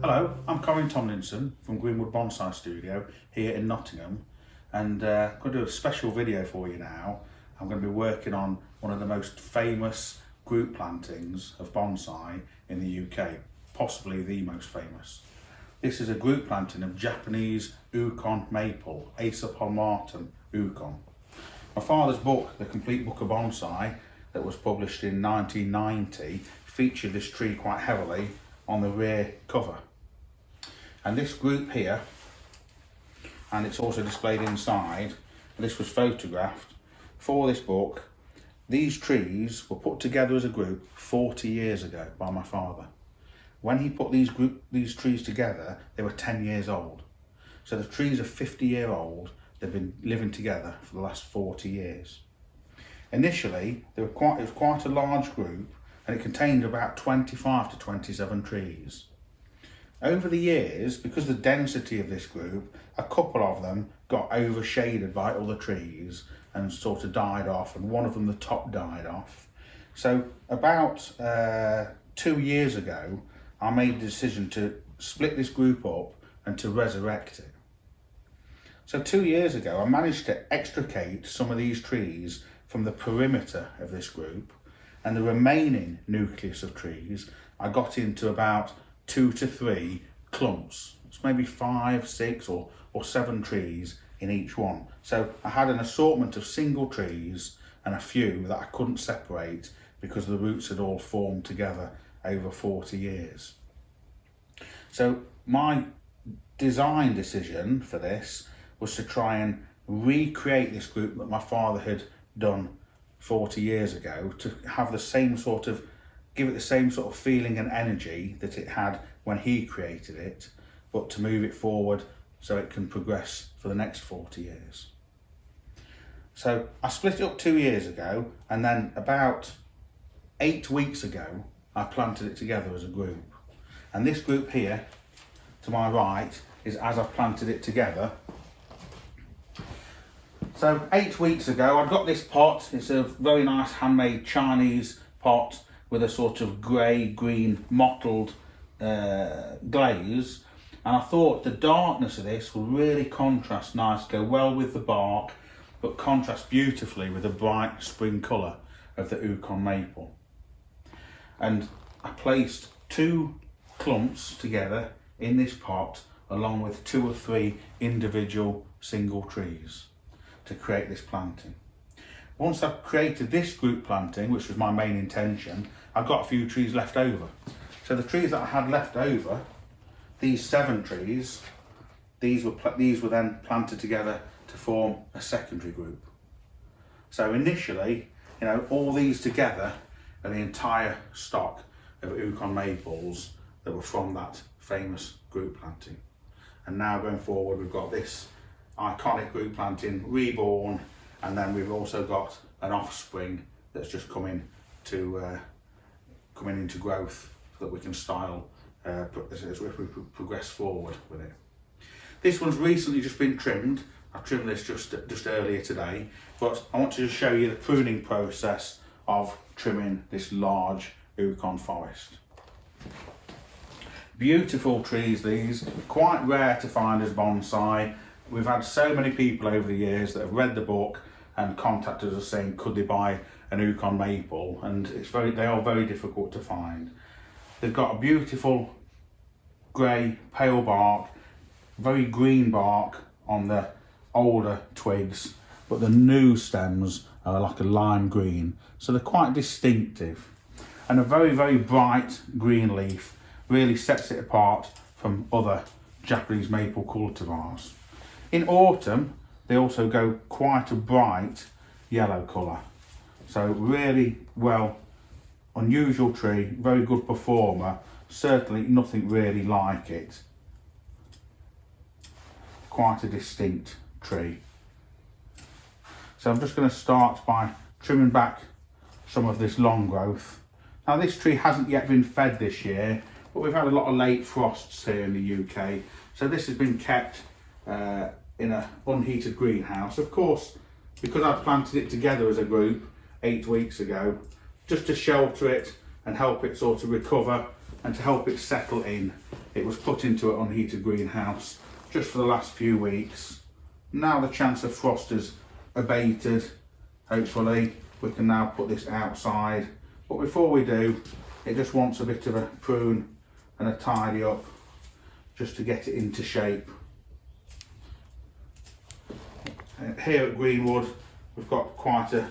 Hello, I'm Harry Tomlinson from Greenwood Bonsai Studio here in Nottingham, and I'm going to do a special video for you now. I'm going to be working on one of the most famous group plantings of bonsai in the UK, possibly the most famous. This is a group planting of Japanese Ukon maple, Acer palmatum Ukon. My father's book, The Complete Book of Bonsai, that was published in 1990, featured this tree quite heavily on the rear cover. And this group here, and it's also displayed inside, this was photographed for this book. These trees were put together as a group 40 years ago by my father. When he put these trees together, they were 10 years old. So the trees are 50-year-old. They've been living together for the last 40 years. Initially, it was quite a large group, and it contained about 25 to 27 trees. Over the years, because of the density of this group, a couple of them got overshaded by other trees and sort of died off, and one of them, the top, died off. So about 2 years ago, I made the decision to split this group up and to resurrect it. So 2 years ago, I managed to extricate some of these trees from the perimeter of this group, and the remaining nucleus of trees I got into about 2 to 3 clumps. It's maybe 5, 6 or 7 trees in each one. So I had an assortment of single trees and a few that I couldn't separate because the roots had all formed together over 40 years. So my design decision for this was to try and recreate this group that my father had done 40 years ago, to have the same sort of, give it the same sort of feeling and energy that it had when he created it, but to move it forward so it can progress for the next 40 years. So I split it up 2 years ago, and then about 8 weeks ago, I planted it together as a group. And this group here, to my right, is as I've planted it together. So 8 weeks ago, I got this pot. It's a very nice handmade Chinese pot with a sort of grey-green mottled glaze. And I thought the darkness of this will really contrast nice, go well with the bark, but contrast beautifully with the bright spring colour of the Ukon maple. And I placed 2 clumps together in this pot, along with 2 or 3 individual single trees, to create this planting. Once I've created this group planting, which was my main intention, I've got a few trees left over. So the trees that I had left over, these 7 trees, these were then planted together to form a secondary group. So initially, all these together are the entire stock of Ukon maples that were from that famous group planting. And now going forward, we've got this iconic group planting reborn, and then we've also got an offspring that's just coming into growth so that we can style as we progress forward with it. This one's recently just been trimmed. I trimmed this just earlier today, but I want to just show you the pruning process of trimming this large Ukon forest. Beautiful trees, these, quite rare to find as bonsai. We've had so many people over the years that have read the book and contacted us saying could they buy an Ukon maple, and they are very difficult to find. They've got a beautiful grey pale bark, very green bark on the older twigs, but the new stems are like a lime green, so they're quite distinctive. And a very, very bright green leaf really sets it apart from other Japanese maple cultivars. In autumn, they also go quite a bright yellow colour. So really unusual tree, very good performer, certainly nothing really like it. Quite a distinct tree. So I'm just going to start by trimming back some of this long growth. Now this tree hasn't yet been fed this year, but we've had a lot of late frosts here in the UK. So this has been kept in an unheated greenhouse. Of course, because I planted it together as a group 8 weeks ago, just to shelter it and help it sort of recover and to help it settle in It was put into an unheated greenhouse just for the last few weeks. Now the chance of frost is abated. Hopefully we can now put this outside. But before we do, it just wants a bit of a prune and a tidy up just to get it into shape. Here at Greenwood, we've got quite a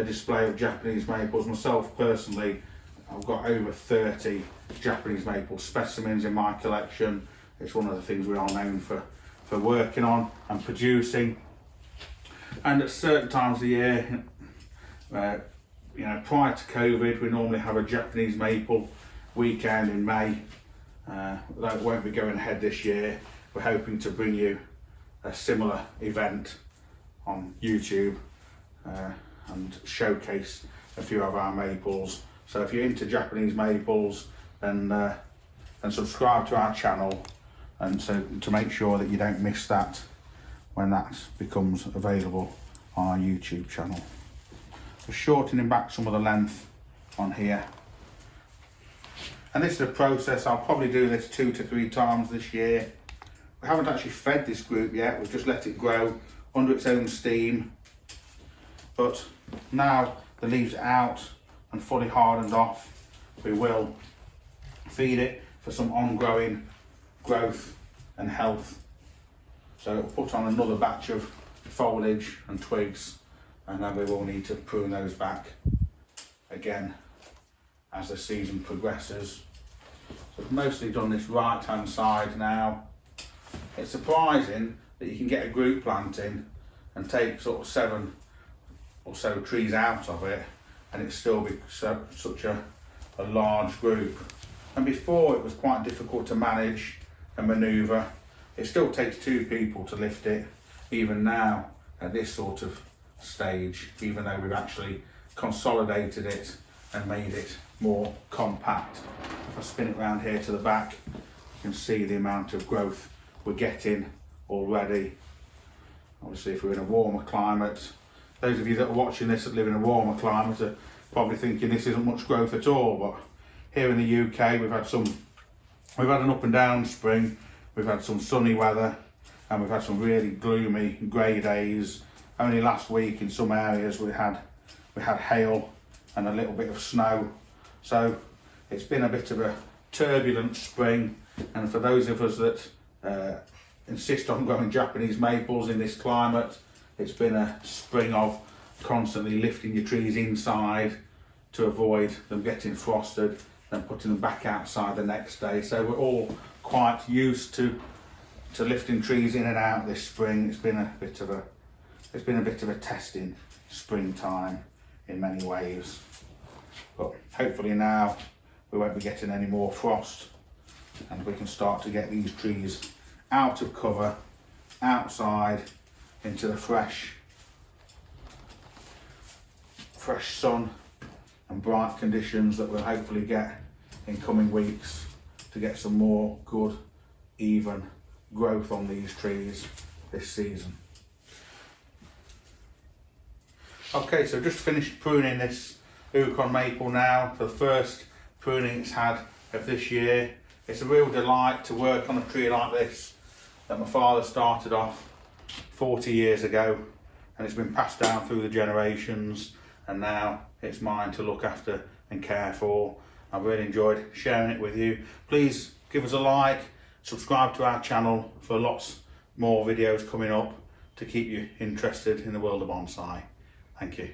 display of Japanese maples. Myself personally, I've got over 30 Japanese maple specimens in my collection. It's one of the things we are known for working on and producing. And at certain times of the year, you know, prior to COVID, we normally have a Japanese maple weekend in May. That won't be going ahead this year. We're hoping to bring you a similar event on YouTube and showcase a few of our maples. So if you're into Japanese maples, then subscribe to our channel, and so to make sure that you don't miss that when that becomes available on our YouTube channel. Just shortening back some of the length on here. And this is a process. I'll probably do this 2 to 3 times this year. We haven't actually fed this group yet. We've just let it grow under its own steam. But now the leaves are out and fully hardened off, we will feed it for some ongoing growth and health. So it'll put on another batch of foliage and twigs, and then we will need to prune those back again as the season progresses. So I've mostly done this right hand side now. It's surprising that you can get a group planting and take sort of 7 or so trees out of it, and it still be such a large group. And before, it was quite difficult to manage and manoeuvre. It still takes 2 people to lift it, even now at this sort of stage, even though we've actually consolidated it and made it more compact. If I spin it around here to the back, you can see the amount of growth we're getting already. Obviously, if we're in a warmer climate, those of you that are watching this that live in a warmer climate are probably thinking this isn't much growth at all, but here in the UK we've had an up and down spring, we've had some sunny weather, and we've had some really gloomy grey days. Only last week in some areas we had hail and a little bit of snow. So it's been a bit of a turbulent spring, and for those of us that insist on growing Japanese maples in this climate, it's been a spring of constantly lifting your trees inside to avoid them getting frosted, then putting them back outside the next day. So we're all quite used to lifting trees in and out this spring. It's been a bit of a testing springtime in many ways. But hopefully now we won't be getting any more frost, and we can start to get these trees out of cover, outside into the fresh sun and bright conditions that we'll hopefully get in coming weeks to get some more good, even growth on these trees this season. Okay, so just finished pruning this Ukon maple now, the first pruning it's had of this year. It's a real delight to work on a tree like this that my father started off 40 years ago, and it's been passed down through the generations, and now it's mine to look after and care for. I've really enjoyed sharing it with you. Please give us a like, subscribe to our channel for lots more videos coming up to keep you interested in the world of bonsai. Thank you.